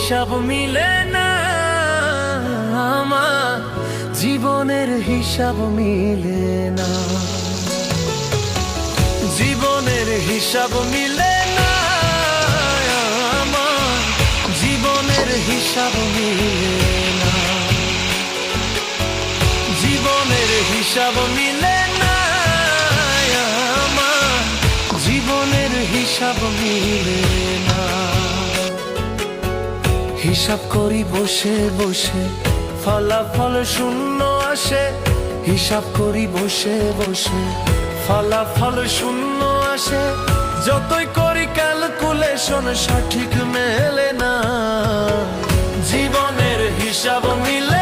হিসাব মিলে না, আমার জীবনের হিসাব মিলে না, জীবনের হিসাব মিলে না, আমার জীবনের হিসাব মিলে না, জীবনের হিসাব মিলে না, আমার জীবনের হিসাব মিলে না। হিসাব করি বসে বসে, ফলাফল শূন্য আসে। হিসাব করি বসে বসে, ফলাফল শূন্য আসে। যতই করি ক্যালকুলেশন সঠিক মেলে না, জীবনের হিসাব মিলে